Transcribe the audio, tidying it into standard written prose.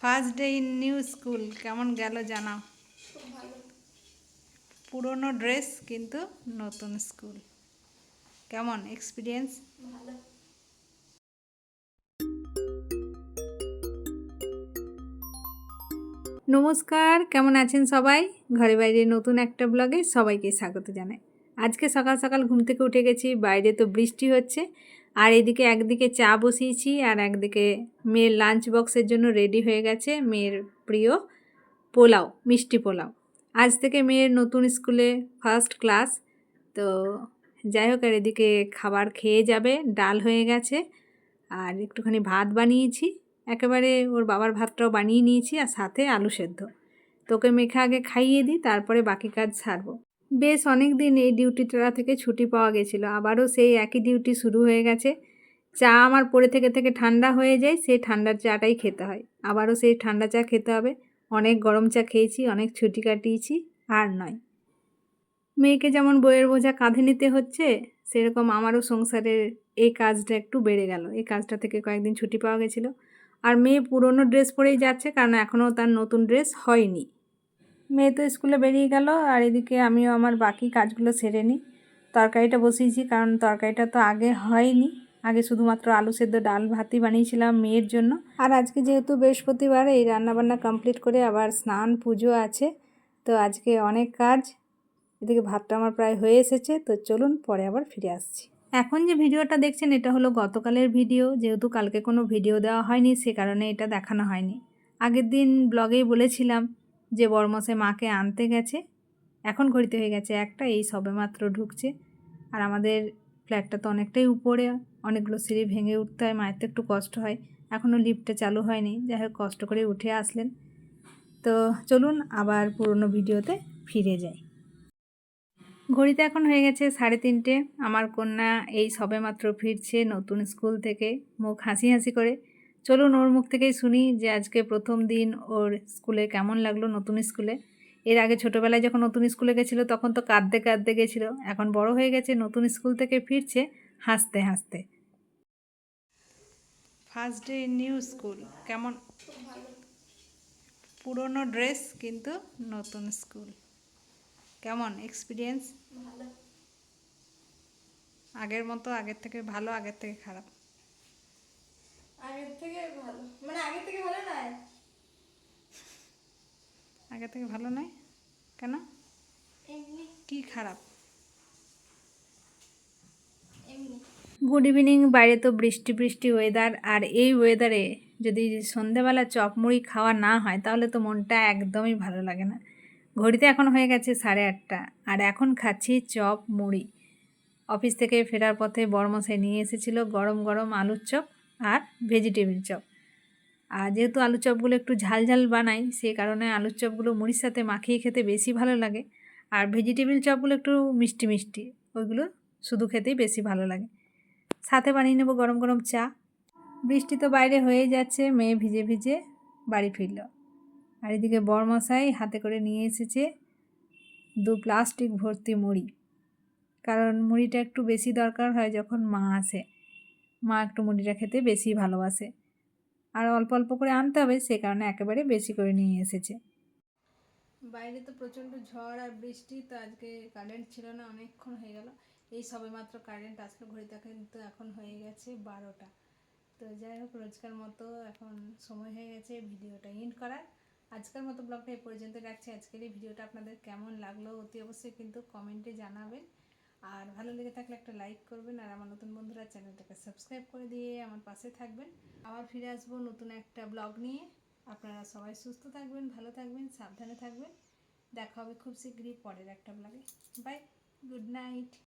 First day in new school কেমন গেল জানাও। খুব ভালো। পুরনো ড্রেস কিন্তু নতুন স্কুল, কেমন এক্সপিরিয়েন্স? ভালো। নমস্কার, কেমন আছেন সবাই? ঘরে বাইরে নতুন একটা ব্লগে সবাইকে স্বাগত জানাই। আজকে সকাল সকাল ঘুম থেকে উঠে গেছি, বাইরে তো বৃষ্টি হচ্ছে, আর এদিকে একদিকে চা বসিয়েছি আর একদিকে মেয়ের লাঞ্চ বক্সের জন্য রেডি হয়ে গেছে মেয়ের প্রিয় পোলাও, মিষ্টি পোলাও। আজ থেকে মেয়ের নতুন স্কুলে ফার্স্ট ক্লাস, তো যাই হোক, আর এদিকে খাবার খেয়ে যাবে, ডাল হয়ে গেছে আর একটুখানি ভাত বানিয়েছি, একেবারে ওর বাবার ভাতটাও বানিয়ে নিয়েছি, আর সাথে আলু সেদ্ধ। তোকে মেখে আগে খাইয়ে দিই, তারপরে বাকি কাজ ছাড়বো। বেশ অনেক দিন এই ডিউটিটা থেকে ছুটি পাওয়া গেছিলো, আবারও সেই একই ডিউটি শুরু হয়ে গেছে। চা আমার পড়ে থেকে থেকে ঠান্ডা হয়ে যায়, সেই ঠান্ডার চাটাই খেতে হয়, আবারও সেই ঠান্ডা চা খেতে হবে। অনেক গরম চা খেয়েছি, অনেক ছুটি কাটিয়েছি, আর নয়। মেয়েকে যেমন বইয়ের বোঝা কাঁধে নিতে হচ্ছে, সেরকম আমারও সংসারের এই কাজটা একটু বেড়ে গেল। এই কাজটা থেকে কয়েকদিন ছুটি পাওয়া গেছিলো। আর মেয়ে পুরনো ড্রেস পরেই যাচ্ছে, কারণ এখনও তার নতুন ড্রেস হয়নি। মেয়ে তো স্কুলে বেরিয়ে গেল, আর এদিকে আমিও আমার বাকি কাজগুলো সেরে নিই। তরকারিটা বসিয়েছি, কারণ তরকারিটা তো আগে হয়নি, আগে শুধুমাত্র আলু সেদ্ধ ডাল ভাতই বানিয়েছিলাম মেয়ের জন্য। আর আজকে যেহেতু বৃহস্পতিবার, এই রান্নাবান্না কমপ্লিট করে আবার স্নান পুজো আছে, তো আজকে অনেক কাজ। এদিকে ভাতটা আমার প্রায় হয়ে এসেছে, তো চলুন পরে আবার ফিরে আসছি। এখন যে ভিডিওটা দেখছেন এটা হলো গতকালের ভিডিও, যেহেতু কালকে কোনো ভিডিও দেওয়া হয়নি সে কারণে এটা দেখানো হয়নি। আগের দিন ব্লগেই বলেছিলাম যে বড়মশাই মাকে আনতে গেছে, এখন ঘড়িতে হয়ে গেছে একটা, এই সবেমাত্র ঢুকছে। আর আমাদের ফ্ল্যাটটা তো অনেকটাই উপরে, অনেকগুলো সিঁড়ি ভেঙে উঠতে হয়, মায়ের তো একটু কষ্ট হয়। এখনও লিফটটা চালু হয়নি, যাই হোক কষ্ট করে উঠে আসলেন। তো চলুন আবার পুরনো ভিডিওতে ফিরে যাই। ঘড়িতে এখন হয়ে গেছে 3:30। আমার কন্যা এই সবেমাত্র ফিরছে নতুন স্কুল থেকে, মুখ হাসি হাসি করে। চলুন ওর মুখ থেকেই শুনি যে আজকে প্রথম দিন ওর স্কুলে কেমন লাগলো, নতুন স্কুলে। এর আগে ছোটোবেলায় যখন নতুন স্কুলে গেছিলো তখন তো কাঁদতে কাঁদতে গেছিলো, এখন বড় হয়ে গেছে, নতুন স্কুল থেকে ফিরছে হাসতে হাসতে। ফার্স্ট ডে নিউ স্কুল কেমন? খুব ভালো। পুরনো ড্রেস কিন্তু নতুন স্কুল, কেমন এক্সপিরিয়েন্স? ভালো। আগের মতো, আগের থেকে ভালো, আগের থেকে খারাপ? আগের থেকে ভালো, মানে আগের থেকে ভালো নয়। আগের থেকে ভালো নয় কেন? এমনি কি খারাপ? এমনি। Good evening. বাইরে তো বৃষ্টি বৃষ্টি ওয়েদার, আর এই ওয়েদারে যদি সন্ধেবেলা চপ মুড়ি খাওয়া না হয় তাহলে তো মনটা একদমই ভালো লাগে না। ঘড়িতে এখন হয়ে গেছে 8:30, আর এখন খাচ্ছি চপ মুড়ি। অফিস থেকে ফেরার পথে বড়মশাই নিয়ে এসেছিলো গরম গরম আলুর চপ আর ভেজিটেবিল চপ। আর যেহেতু আলুর চপগুলো একটু ঝাল ঝাল বানাই, সেই কারণে আলুর চপগুলো মুড়ির সাথে মাখিয়ে খেতে বেশি ভালো লাগে, আর ভেজিটেবিল চপগুলো একটু মিষ্টি মিষ্টি, ওইগুলো শুধু খেতেই বেশি ভালো লাগে। সাথে বানিয়ে নেব গরম গরম চা। বৃষ্টি তো বাইরে হয়ে যাচ্ছে, মেয়ে ভিজে ভিজে বাড়ি ফিরল। আর এদিকে বড়মশাই হাতে করে নিয়ে এসেছে 2 প্লাস্টিক ভর্তি মুড়ি, কারণ মুড়িটা একটু বেশি দরকার হয় যখন মা আসে, মা একটু মুড়িটা খেতে বেশি ভালোবাসে, আর অল্প অল্প করে আনতে হবে, সে কারণে একেবারে বেশি করে নিয়ে এসেছে। বাইরে তো প্রচণ্ড ঝড় আর বৃষ্টি, তো আজকে কারেন্ট ছিল না, অনেকক্ষণ হয়ে গেল। এই সবেমাত্র কারেন্ট আসলো, ঘড়িতে কিন্তু এখন হয়ে গেছে 12টা। তো যাই হোক, রোজকার মতো এখন সময় হয়ে গেছে ভিডিওটা এন্ড করার। আজকের মতো ব্লগটা এই পর্যন্ত রাখছি। আজকের এই ভিডিওটা আপনাদের কেমন লাগলো অতি অবশ্যই কিন্তু কমেন্টে জানাবেন, আর ভালো লেগে থাকলে একটা লাইক করবেন, আর আমার নতুন বন্ধুরা চ্যানেলটাকে সাবস্ক্রাইব করে দিয়ে আমার পাশে থাকবেন। আবার ফিরে আসবো নতুন একটা ব্লগ নিয়ে। আপনারা সবাই সুস্থ থাকবেন, ভালো থাকবেন, সাবধানে থাকবেন। দেখা হবে খুব শীঘ্রই পরের একটা ব্লগে। Bye, good night.